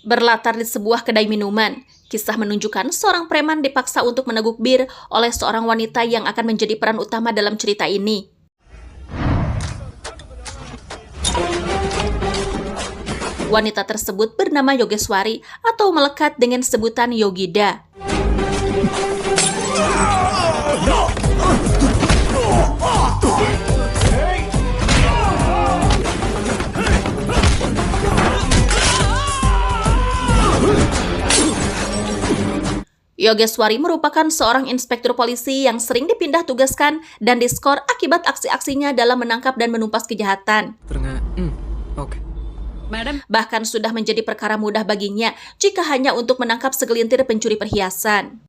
Berlatar di sebuah kedai minuman, kisah menunjukkan seorang preman dipaksa untuk meneguk bir oleh seorang wanita yang akan menjadi peran utama dalam cerita ini. Wanita tersebut bernama Yogeswari atau melekat dengan sebutan Yogida. Yogeswari merupakan seorang inspektur polisi yang sering dipindah tugaskan dan diskor akibat aksi-aksinya dalam menangkap dan menumpas kejahatan. Bahkan sudah menjadi perkara mudah baginya jika hanya untuk menangkap segelintir pencuri perhiasan.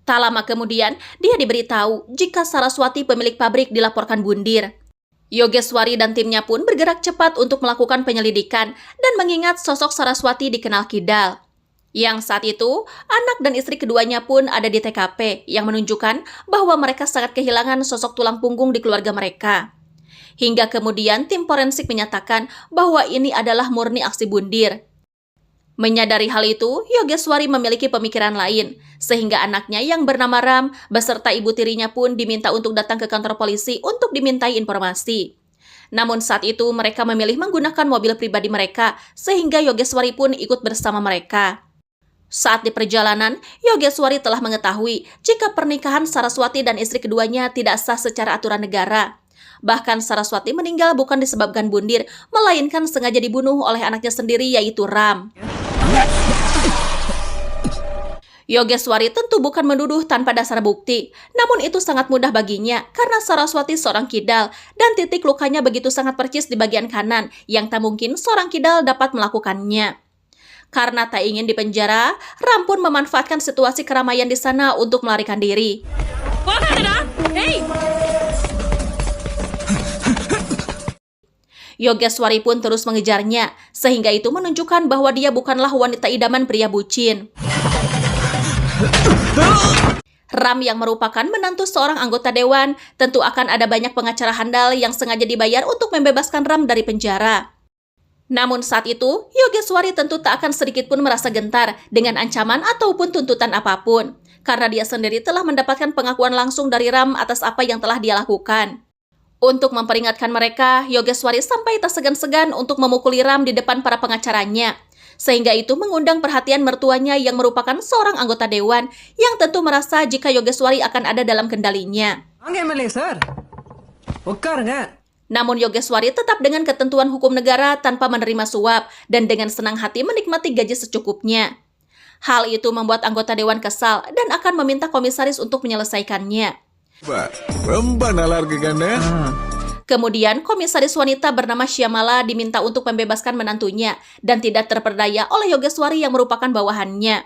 Tak lama kemudian, dia diberitahu jika Saraswati pemilik pabrik dilaporkan bundir. Yogeswari dan timnya pun bergerak cepat untuk melakukan penyelidikan dan mengingat sosok Saraswati dikenal kidal. Yang saat itu, anak dan istri keduanya pun ada di TKP yang menunjukkan bahwa mereka sangat kehilangan sosok tulang punggung di keluarga mereka. Hingga kemudian tim forensik menyatakan bahwa ini adalah murni aksi bundir. Menyadari hal itu, Yogeswari memiliki pemikiran lain, sehingga anaknya yang bernama Ram beserta ibu tirinya pun diminta untuk datang ke kantor polisi untuk dimintai informasi. Namun saat itu mereka memilih menggunakan mobil pribadi mereka, sehingga Yogeswari pun ikut bersama mereka. Saat di perjalanan, Yogeswari telah mengetahui jika pernikahan Saraswati dan istri keduanya tidak sah secara aturan negara. Bahkan Saraswati meninggal bukan disebabkan bundir, melainkan sengaja dibunuh oleh anaknya sendiri yaitu Ram. Yogeswari tentu bukan menuduh tanpa dasar bukti, namun itu sangat mudah baginya karena Saraswati seorang kidal dan titik lukanya begitu sangat percis di bagian kanan yang tak mungkin seorang kidal dapat melakukannya. Karena tak ingin dipenjara, Ram pun memanfaatkan situasi keramaian di sana untuk melarikan diri. Yogeswari pun terus mengejarnya, sehingga itu menunjukkan bahwa dia bukanlah wanita idaman pria bucin. Ram yang merupakan menantu seorang anggota dewan, tentu akan ada banyak pengacara handal yang sengaja dibayar untuk membebaskan Ram dari penjara. Namun saat itu, Yogeswari tentu tak akan sedikit pun merasa gentar dengan ancaman ataupun tuntutan apapun, karena dia sendiri telah mendapatkan pengakuan langsung dari Ram atas apa yang telah dia lakukan. Untuk memperingatkan mereka, Yogeswari sampai tak segan-segan untuk memukuli Ram di depan para pengacaranya. Sehingga itu mengundang perhatian mertuanya yang merupakan seorang anggota dewan yang tentu merasa jika Yogeswari akan ada dalam kendalinya. Namun Yogeswari tetap dengan ketentuan hukum negara tanpa menerima suap dan dengan senang hati menikmati gaji secukupnya. Hal itu membuat anggota dewan kesal dan akan meminta komisaris untuk menyelesaikannya. Kemudian komisaris wanita bernama Shyamala diminta untuk membebaskan menantunya dan tidak terperdaya oleh Yogeswari yang merupakan bawahannya.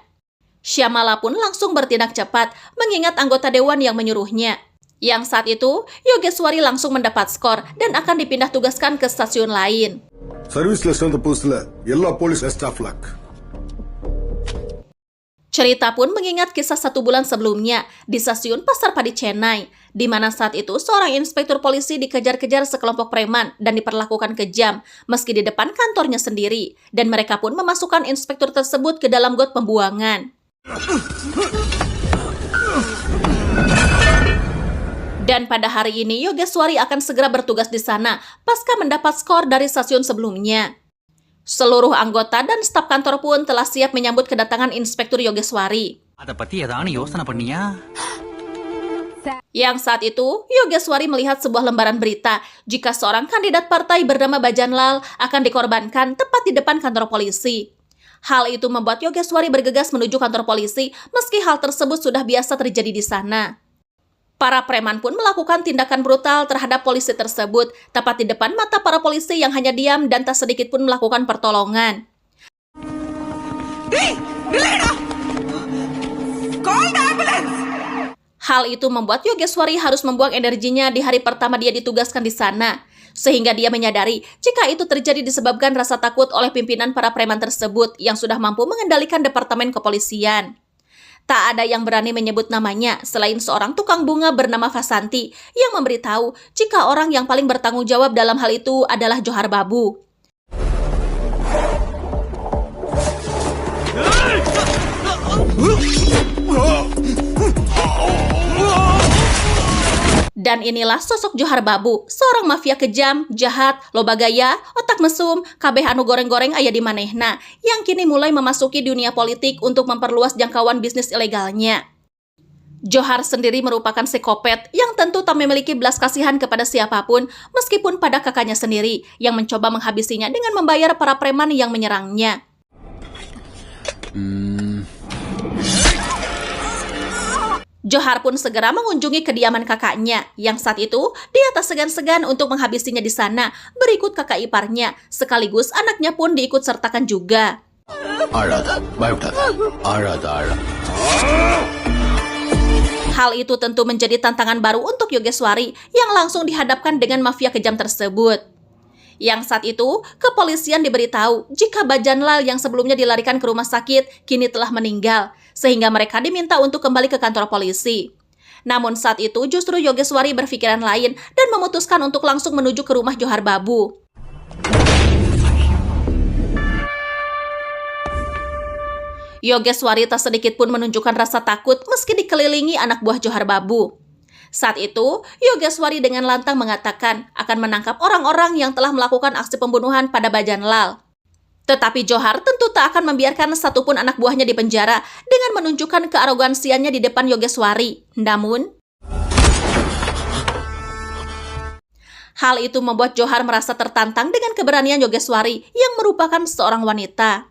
Shyamala pun langsung bertindak cepat mengingat anggota dewan yang menyuruhnya. Yang saat itu, Yogeswari langsung mendapat skor dan akan dipindah tugaskan ke stasiun lain. Cerita pun mengingat kisah 1 bulan sebelumnya di stasiun Pasar Padi Chennai, di mana saat itu seorang inspektur polisi dikejar-kejar sekelompok preman dan diperlakukan kejam meski di depan kantornya sendiri, dan mereka pun memasukkan inspektur tersebut ke dalam got pembuangan. Dan pada hari ini Yogeswari akan segera bertugas di sana pasca mendapat skor dari stasiun sebelumnya. Seluruh anggota dan staf kantor pun telah siap menyambut kedatangan Inspektur Yogeswari. Yang saat itu, Yogeswari melihat sebuah lembaran berita jika seorang kandidat partai bernama Bhajanlal akan dikorbankan tepat di depan kantor polisi. Hal itu membuat Yogeswari bergegas menuju kantor polisi meski hal tersebut sudah biasa terjadi di sana. Para preman pun melakukan tindakan brutal terhadap polisi tersebut, tepat di depan mata para polisi yang hanya diam dan tak sedikit pun melakukan pertolongan. Hal itu membuat Yogeswari harus membuang energinya di hari pertama dia ditugaskan di sana, sehingga dia menyadari jika itu terjadi disebabkan rasa takut oleh pimpinan para preman tersebut yang sudah mampu mengendalikan departemen kepolisian. Tak ada yang berani menyebut namanya selain seorang tukang bunga bernama Vasanti yang memberitahu jika orang yang paling bertanggung jawab dalam hal itu adalah Johar Babu. Dan inilah sosok Johar Babu, seorang mafia kejam, jahat, loba gaya, otak mesum, kabeh anu goreng-goreng aya di manehna, yang kini mulai memasuki dunia politik untuk memperluas jangkauan bisnis ilegalnya. Johar sendiri merupakan psikopat yang tentu tak memiliki belas kasihan kepada siapapun, meskipun pada kakaknya sendiri yang mencoba menghabisinya dengan membayar para preman yang menyerangnya. Johar pun segera mengunjungi kediaman kakaknya, yang saat itu dia tak segan-segan untuk menghabisinya di sana, berikut kakak iparnya, sekaligus anaknya pun diikut sertakan juga. Hal itu tentu menjadi tantangan baru untuk Yogeswari yang langsung dihadapkan dengan mafia kejam tersebut. Yang saat itu, kepolisian diberitahu jika Bajanlal yang sebelumnya dilarikan ke rumah sakit kini telah meninggal, sehingga mereka diminta untuk kembali ke kantor polisi. Namun saat itu justru Yogeswari berpikiran lain dan memutuskan untuk langsung menuju ke rumah Johar Babu. Yogeswari tak sedikit pun menunjukkan rasa takut meski dikelilingi anak buah Johar Babu. Saat itu, Yogeswari dengan lantang mengatakan akan menangkap orang-orang yang telah melakukan aksi pembunuhan pada Bajanlal. Tetapi Johar tentu tak akan membiarkan satupun anak buahnya di penjara dengan menunjukkan kearogansiannya di depan Yogeswari. Namun, hal itu membuat Johar merasa tertantang dengan keberanian Yogeswari yang merupakan seorang wanita.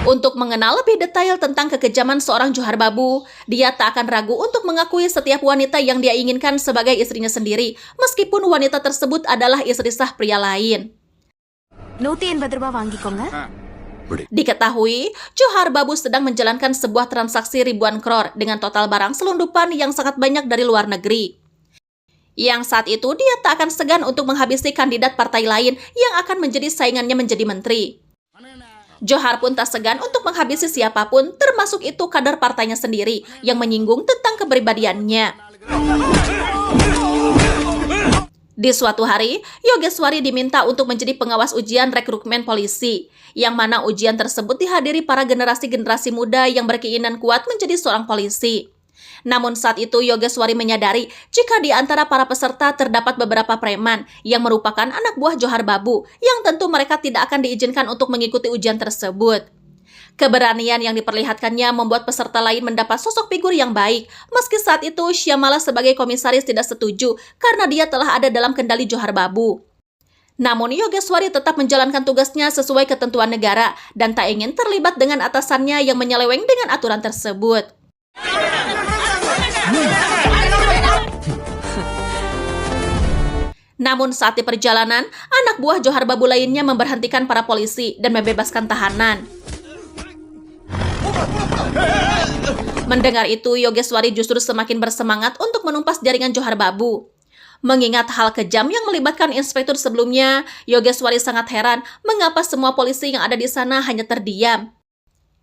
Untuk mengenal lebih detail tentang kekejaman seorang Johar Babu, dia tak akan ragu untuk mengakui setiap wanita yang dia inginkan sebagai istrinya sendiri, meskipun wanita tersebut adalah istri sah pria lain. Diketahui, Johar Babu sedang menjalankan sebuah transaksi ribuan krore dengan total barang selundupan yang sangat banyak dari luar negeri. Yang saat itu dia tak akan segan untuk menghabisi kandidat partai lain yang akan menjadi saingannya menjadi menteri. Johar pun tak segan untuk menghabisi siapapun, termasuk itu kader partainya sendiri yang menyinggung tentang kepribadiannya. Di suatu hari, Yogeswari diminta untuk menjadi pengawas ujian rekrutmen polisi, yang mana ujian tersebut dihadiri para generasi-generasi muda yang berkeinginan kuat menjadi seorang polisi. Namun saat itu Yogeswari menyadari jika di antara para peserta terdapat beberapa preman yang merupakan anak buah Johar Babu yang tentu mereka tidak akan diizinkan untuk mengikuti ujian tersebut. Keberanian yang diperlihatkannya membuat peserta lain mendapat sosok figur yang baik, meski saat itu Syamala sebagai komisaris tidak setuju karena dia telah ada dalam kendali Johar Babu. Namun Yogeswari tetap menjalankan tugasnya sesuai ketentuan negara dan tak ingin terlibat dengan atasannya yang menyeleweng dengan aturan tersebut. Namun saat di perjalanan, anak buah Johar Babu lainnya memberhentikan para polisi dan membebaskan tahanan. Mendengar itu, Yogeswari justru semakin bersemangat untuk menumpas jaringan Johar Babu. Mengingat hal kejam yang melibatkan inspektur sebelumnya, Yogeswari sangat heran mengapa semua polisi yang ada di sana hanya terdiam.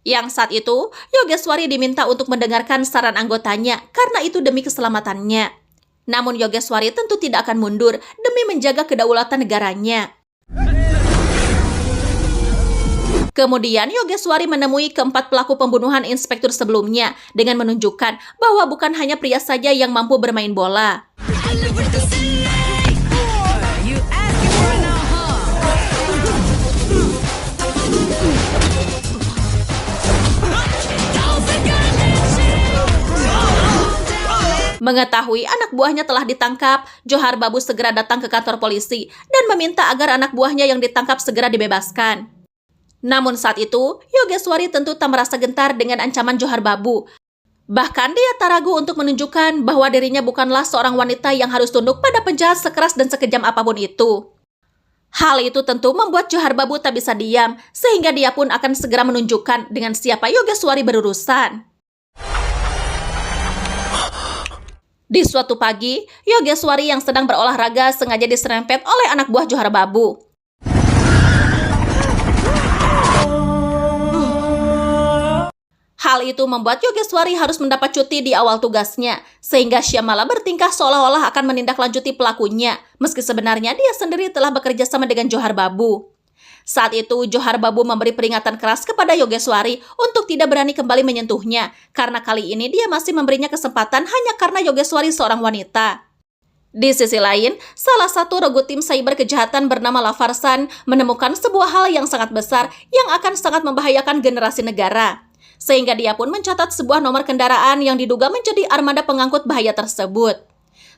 Yang saat itu, Yogeswari diminta untuk mendengarkan saran anggotanya karena itu demi keselamatannya. Namun Yogeswari tentu tidak akan mundur demi menjaga kedaulatan negaranya. Kemudian Yogeswari menemui keempat pelaku pembunuhan inspektur sebelumnya dengan menunjukkan bahwa bukan hanya pria saja yang mampu bermain bola. Mengetahui anak buahnya telah ditangkap, Johar Babu segera datang ke kantor polisi dan meminta agar anak buahnya yang ditangkap segera dibebaskan. Namun saat itu, Yogeswari tentu tak merasa gentar dengan ancaman Johar Babu. Bahkan dia tak ragu untuk menunjukkan bahwa dirinya bukanlah seorang wanita yang harus tunduk pada penjahat sekeras dan sekejam apapun itu. Hal itu tentu membuat Johar Babu tak bisa diam, sehingga dia pun akan segera menunjukkan dengan siapa Yogeswari berurusan. Di suatu pagi, Yogeswari yang sedang berolahraga sengaja diserempet oleh anak buah Johar Babu. Hal itu membuat Yogeswari harus mendapat cuti di awal tugasnya, sehingga Syamala bertingkah seolah-olah akan menindaklanjuti pelakunya, meski sebenarnya dia sendiri telah bekerja sama dengan Johar Babu. Saat itu, Johar Babu memberi peringatan keras kepada Yogeswari untuk tidak berani kembali menyentuhnya, karena kali ini dia masih memberinya kesempatan hanya karena Yogeswari seorang wanita. Di sisi lain, salah satu regu tim cyber kejahatan bernama Lafarsan menemukan sebuah hal yang sangat besar yang akan sangat membahayakan generasi negara. Sehingga dia pun mencatat sebuah nomor kendaraan yang diduga menjadi armada pengangkut bahaya tersebut.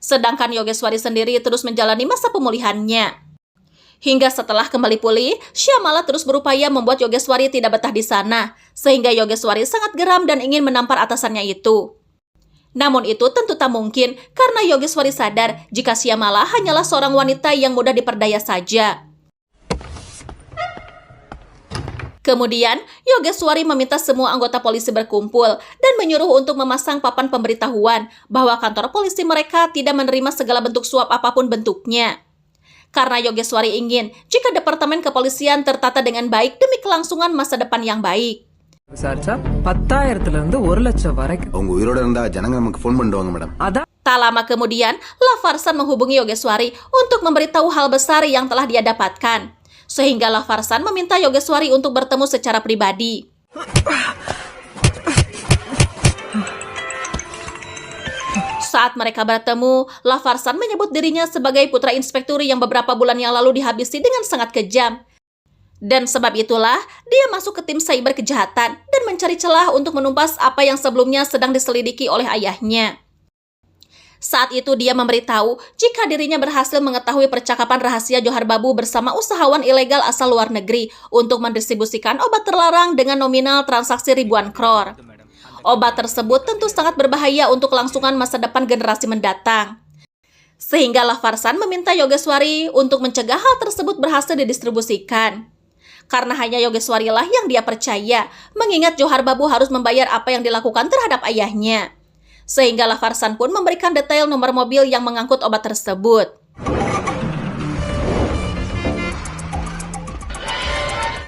Sedangkan Yogeswari sendiri terus menjalani masa pemulihannya. Hingga setelah kembali pulih, Syamala terus berupaya membuat Yogeswari tidak betah di sana, sehingga Yogeswari sangat geram dan ingin menampar atasannya itu. Namun itu tentu tak mungkin, karena Yogeswari sadar jika Syamala hanyalah seorang wanita yang mudah diperdaya saja. Kemudian, Yogeswari meminta semua anggota polisi berkumpul dan menyuruh untuk memasang papan pemberitahuan bahwa kantor polisi mereka tidak menerima segala bentuk suap apapun bentuknya. Karena Yogeswari ingin jika Departemen Kepolisian tertata dengan baik demi kelangsungan masa depan yang baik. Tak lama kemudian, Lafarsan menghubungi Yogeswari untuk memberitahu hal besar yang telah dia dapatkan. Sehingga Lafarsan meminta Yogeswari untuk bertemu secara pribadi. Saat mereka bertemu, Lafarsan menyebut dirinya sebagai putra inspektur yang beberapa bulan yang lalu dihabisi dengan sangat kejam. Dan sebab itulah, dia masuk ke tim cyber kejahatan dan mencari celah untuk menumpas apa yang sebelumnya sedang diselidiki oleh ayahnya. Saat itu dia memberitahu jika dirinya berhasil mengetahui percakapan rahasia Johar Babu bersama usahawan ilegal asal luar negeri untuk mendistribusikan obat terlarang dengan nominal transaksi ribuan crore. Obat tersebut tentu sangat berbahaya untuk kelangsungan masa depan generasi mendatang. Sehingga Lafarsan meminta Yogeswari untuk mencegah hal tersebut berhasil didistribusikan. Karena hanya Yogeswari lah yang dia percaya, mengingat Johar Babu harus membayar apa yang dilakukan terhadap ayahnya. Sehingga Lafarsan pun memberikan detail nomor mobil yang mengangkut obat tersebut.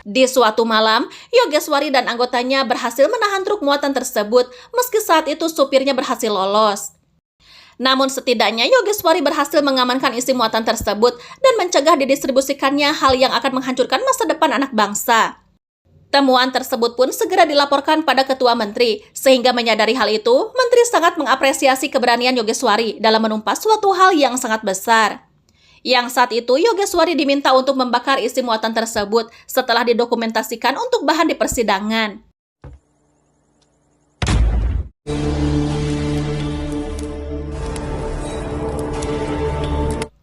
Di suatu malam, Yogeswari dan anggotanya berhasil menahan truk muatan tersebut, meski saat itu supirnya berhasil lolos. Namun setidaknya Yogeswari berhasil mengamankan isi muatan tersebut dan mencegah didistribusikannya hal yang akan menghancurkan masa depan anak bangsa. Temuan tersebut pun segera dilaporkan pada Ketua Menteri, sehingga menyadari hal itu, Menteri sangat mengapresiasi keberanian Yogeswari dalam menumpas suatu hal yang sangat besar. Yang saat itu, Yogeswari diminta untuk membakar isi muatan tersebut setelah didokumentasikan untuk bahan di persidangan.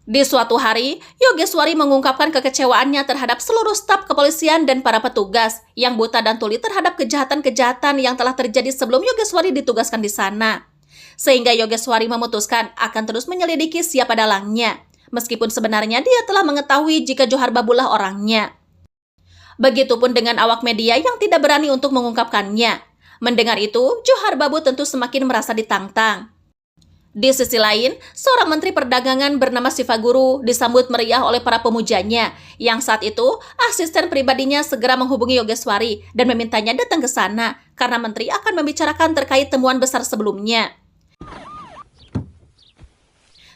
Di suatu hari, Yogeswari mengungkapkan kekecewaannya terhadap seluruh staf kepolisian dan para petugas yang buta dan tuli terhadap kejahatan-kejahatan yang telah terjadi sebelum Yogeswari ditugaskan di sana. Sehingga Yogeswari memutuskan akan terus menyelidiki siapa dalangnya, meskipun sebenarnya dia telah mengetahui jika Johar Babulah orangnya. Begitupun dengan awak media yang tidak berani untuk mengungkapkannya. Mendengar itu, Johar Babu tentu semakin merasa ditantang. Di sisi lain, seorang menteri perdagangan bernama Sifaguru disambut meriah oleh para pemujanya, yang saat itu asisten pribadinya segera menghubungi Yogeswari dan memintanya datang ke sana karena menteri akan membicarakan terkait temuan besar sebelumnya.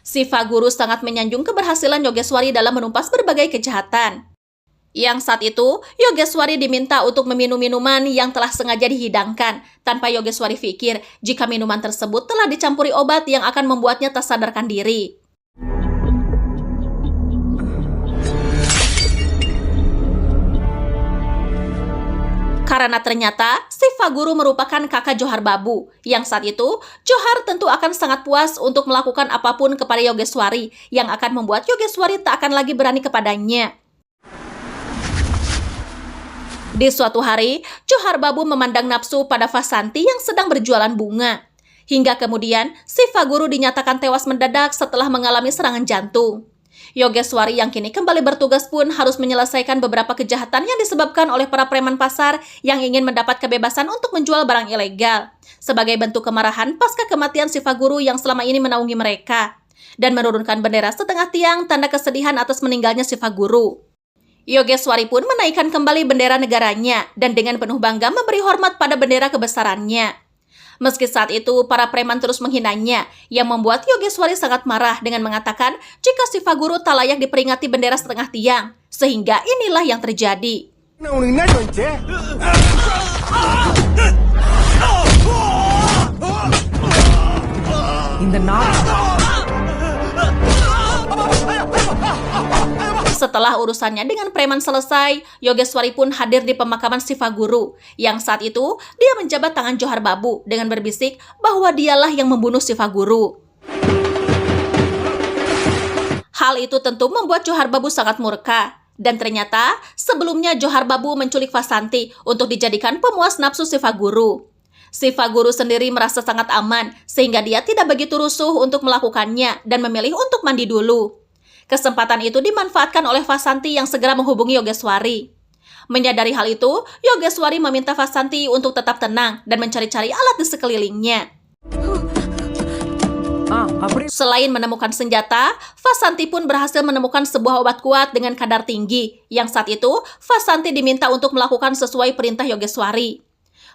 Sifaguru sangat menyanjung keberhasilan Yogeswari dalam menumpas berbagai kejahatan. Yang saat itu, Yogeswari diminta untuk meminum minuman yang telah sengaja dihidangkan, tanpa Yogeswari pikir jika minuman tersebut telah dicampuri obat yang akan membuatnya tak sadarkan diri. Karena ternyata, Sifaguru merupakan kakak Johar Babu, yang saat itu, Johar tentu akan sangat puas untuk melakukan apapun kepada Yogeswari, yang akan membuat Yogeswari tak akan lagi berani kepadanya. Di suatu hari, Johar Babu memandang nafsu pada Vasanti yang sedang berjualan bunga. Hingga kemudian, Sifaguru dinyatakan tewas mendadak setelah mengalami serangan jantung. Yogeswari yang kini kembali bertugas pun harus menyelesaikan beberapa kejahatan yang disebabkan oleh para preman pasar yang ingin mendapat kebebasan untuk menjual barang ilegal, sebagai bentuk kemarahan pasca kematian Sifaguru yang selama ini menaungi mereka, dan menurunkan bendera setengah tiang tanda kesedihan atas meninggalnya Sifaguru. Yogeswari pun menaikkan kembali bendera negaranya dan dengan penuh bangga memberi hormat pada bendera kebesarannya. Meski saat itu para preman terus menghinanya, yang membuat Yogeswari sangat marah dengan mengatakan jika Shivaguru tak layak diperingati bendera setengah tiang, sehingga inilah yang terjadi. Setelah urusannya dengan preman selesai, Yogeswari pun hadir di pemakaman Shivaguru, yang saat itu dia menjabat tangan Johar Babu dengan berbisik bahwa dialah yang membunuh Shivaguru. Hal itu tentu membuat Johar Babu sangat murka, dan ternyata sebelumnya Johar Babu menculik Vasanti untuk dijadikan pemuas nafsu Shivaguru. Shivaguru sendiri merasa sangat aman, sehingga dia tidak begitu rusuh untuk melakukannya dan memilih untuk mandi dulu. Kesempatan itu dimanfaatkan oleh Vasanti yang segera menghubungi Yogeswari. Menyadari hal itu, Yogeswari meminta Vasanti untuk tetap tenang dan mencari-cari alat di sekelilingnya. Selain menemukan senjata, Vasanti pun berhasil menemukan sebuah obat kuat dengan kadar tinggi, yang saat itu Vasanti diminta untuk melakukan sesuai perintah Yogeswari.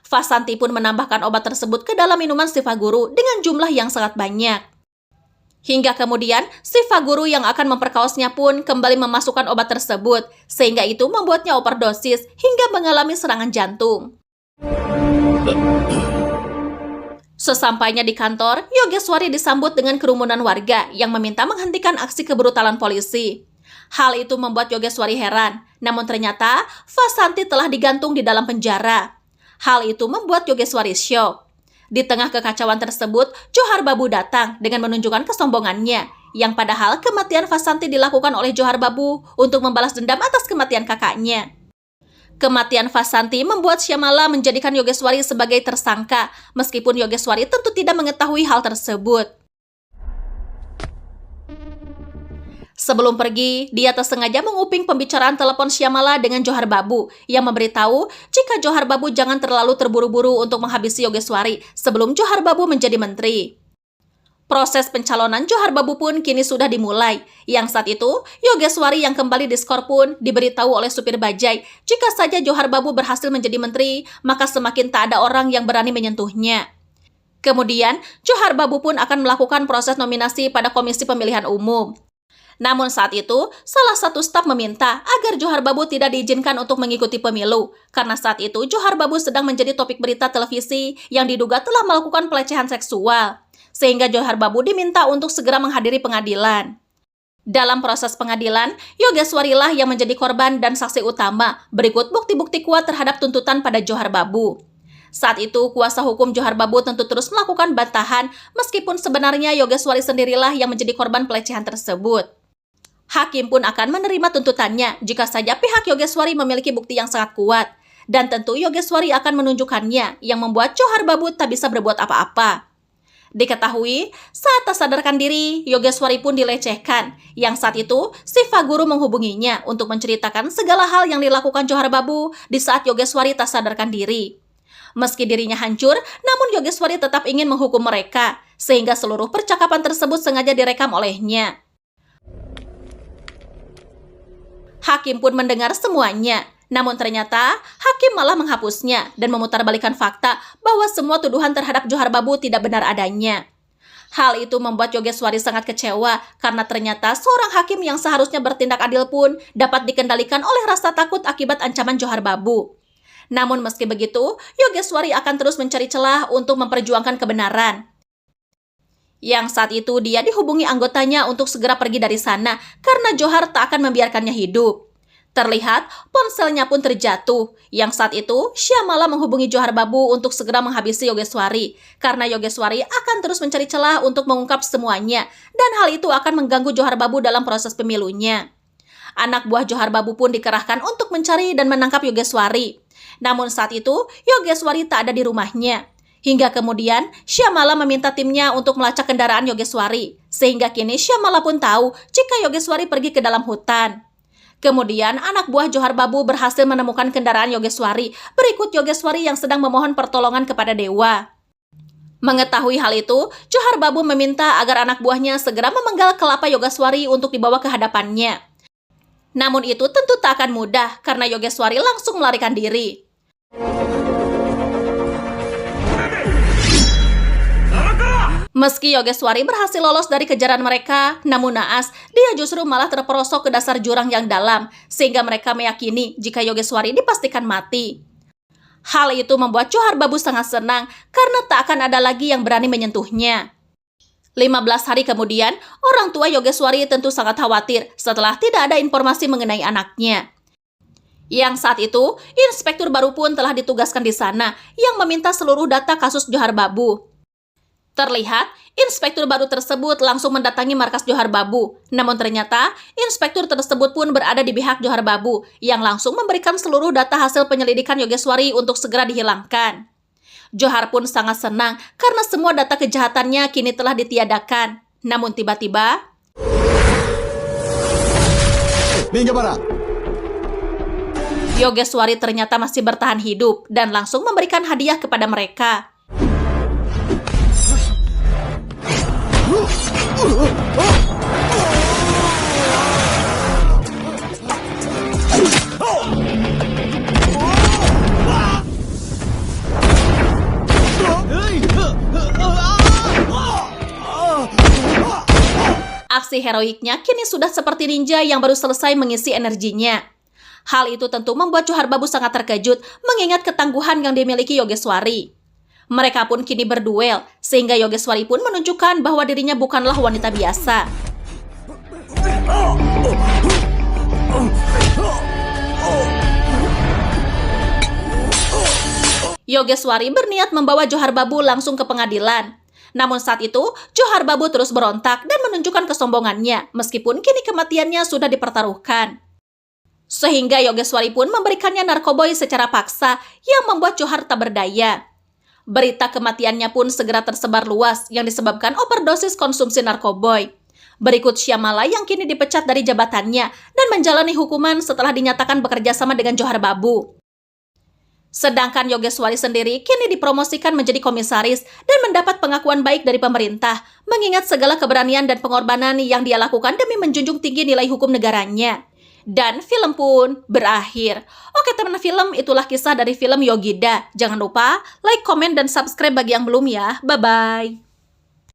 Vasanti pun menambahkan obat tersebut ke dalam minuman Shivaguru dengan jumlah yang sangat banyak. Hingga kemudian, Shivaguru yang akan memperkaosnya pun kembali memasukkan obat tersebut, sehingga itu membuatnya overdosis hingga mengalami serangan jantung. Sesampainya di kantor, Yogeswari disambut dengan kerumunan warga yang meminta menghentikan aksi kebrutalan polisi. Hal itu membuat Yogeswari heran, namun ternyata Vasanti telah digantung di dalam penjara. Hal itu membuat Yogeswari syok. Di tengah kekacauan tersebut, Johar Babu datang dengan menunjukkan kesombongannya, yang padahal kematian Vasanti dilakukan oleh Johar Babu untuk membalas dendam atas kematian kakaknya. Kematian Vasanti membuat Syamala menjadikan Yogeswari sebagai tersangka, meskipun Yogeswari tentu tidak mengetahui hal tersebut. Sebelum pergi, dia tersengaja menguping pembicaraan telepon Syamala dengan Johar Babu yang memberitahu jika Johar Babu jangan terlalu terburu-buru untuk menghabisi Yogeswari sebelum Johar Babu menjadi menteri. Proses pencalonan Johar Babu pun kini sudah dimulai, yang saat itu Yogeswari yang kembali diskor pun diberitahu oleh supir bajai jika saja Johar Babu berhasil menjadi menteri, maka semakin tak ada orang yang berani menyentuhnya. Kemudian, Johar Babu pun akan melakukan proses nominasi pada Komisi Pemilihan Umum. Namun saat itu, salah satu staf meminta agar Johar Babu tidak diizinkan untuk mengikuti pemilu, karena saat itu Johar Babu sedang menjadi topik berita televisi yang diduga telah melakukan pelecehan seksual, sehingga Johar Babu diminta untuk segera menghadiri pengadilan. Dalam proses pengadilan, Yogeswari lah yang menjadi korban dan saksi utama, berikut bukti-bukti kuat terhadap tuntutan pada Johar Babu. Saat itu, kuasa hukum Johar Babu tentu terus melakukan bantahan, meskipun sebenarnya Yogeswari sendirilah yang menjadi korban pelecehan tersebut. Hakim pun akan menerima tuntutannya jika saja pihak Yogeswari memiliki bukti yang sangat kuat. Dan tentu Yogeswari akan menunjukkannya yang membuat Johar Babu tak bisa berbuat apa-apa. Diketahui, saat tak sadarkan diri, Yogeswari pun dilecehkan. Yang saat itu, Shivaguru menghubunginya untuk menceritakan segala hal yang dilakukan Johar Babu di saat Yogeswari tak sadarkan diri. Meski dirinya hancur, namun Yogeswari tetap ingin menghukum mereka, sehingga seluruh percakapan tersebut sengaja direkam olehnya. Hakim pun mendengar semuanya, namun ternyata hakim malah menghapusnya dan memutarbalikkan fakta bahwa semua tuduhan terhadap Johar Babu tidak benar adanya. Hal itu membuat Yogeswari sangat kecewa karena ternyata seorang hakim yang seharusnya bertindak adil pun dapat dikendalikan oleh rasa takut akibat ancaman Johar Babu. Namun meski begitu, Yogeswari akan terus mencari celah untuk memperjuangkan kebenaran. Yang saat itu dia dihubungi anggotanya untuk segera pergi dari sana karena Johar tak akan membiarkannya hidup. Terlihat ponselnya pun terjatuh. Yang saat itu Syamala menghubungi Johar Babu untuk segera menghabisi Yogeswari karena Yogeswari akan terus mencari celah untuk mengungkap semuanya dan hal itu akan mengganggu Johar Babu dalam proses pemilunya. Anak buah Johar Babu pun dikerahkan untuk mencari dan menangkap Yogeswari. Namun saat itu Yogeswari tak ada di rumahnya. Hingga kemudian, Syamala meminta timnya untuk melacak kendaraan Yogeswari, sehingga kini Syamala pun tahu jika Yogeswari pergi ke dalam hutan. Kemudian, anak buah Johar Babu berhasil menemukan kendaraan Yogeswari, berikut Yogeswari yang sedang memohon pertolongan kepada dewa. Mengetahui hal itu, Johar Babu meminta agar anak buahnya segera memenggal kelapa Yogeswari untuk dibawa ke hadapannya. Namun itu tentu tak akan mudah karena Yogeshwari langsung melarikan diri. Meski Yogeshwari berhasil lolos dari kejaran mereka, namun naas, dia justru malah terperosok ke dasar jurang yang dalam, sehingga mereka meyakini jika Yogeshwari dipastikan mati. Hal itu membuat Johar Babu sangat senang karena tak akan ada lagi yang berani menyentuhnya. 15 hari kemudian, orang tua Yogeshwari tentu sangat khawatir setelah tidak ada informasi mengenai anaknya. Yang saat itu, inspektur baru pun telah ditugaskan di sana yang meminta seluruh data kasus Johar Babu. Terlihat, inspektur baru tersebut langsung mendatangi markas Johar Babu. Namun ternyata, inspektur tersebut pun berada di pihak Johar Babu yang langsung memberikan seluruh data hasil penyelidikan Yogeshwari untuk segera dihilangkan. Johar pun sangat senang karena semua data kejahatannya kini telah ditiadakan. Namun tiba-tiba, Yogeshwari ternyata masih bertahan hidup dan langsung memberikan hadiah kepada mereka. Aksi heroiknya kini sudah seperti ninja yang baru selesai mengisi energinya. Hal itu tentu membuat Johar Babu sangat terkejut mengingat ketangguhan yang dimiliki Yogeshwari. Mereka pun kini berduel, sehingga Yogeshwari pun menunjukkan bahwa dirinya bukanlah wanita biasa. Yogeshwari berniat membawa Johar Babu langsung ke pengadilan. Namun saat itu, Johar Babu terus berontak dan menunjukkan kesombongannya, meskipun kini kematiannya sudah dipertaruhkan. Sehingga Yogeshwari pun memberikannya narkoboy secara paksa yang membuat Johar tak berdaya. Berita kematiannya pun segera tersebar luas yang disebabkan overdosis konsumsi narkoboy. Berikut Syamala yang kini dipecat dari jabatannya dan menjalani hukuman setelah dinyatakan bekerja sama dengan Johar Babu. Sedangkan Yogeshwari sendiri kini dipromosikan menjadi komisaris dan mendapat pengakuan baik dari pemerintah, mengingat segala keberanian dan pengorbanan yang dia lakukan demi menjunjung tinggi nilai hukum negaranya. Dan film pun berakhir. Oke teman film, itulah kisah dari film Yogida. Jangan lupa like, komen, dan subscribe bagi yang belum ya. Bye-bye.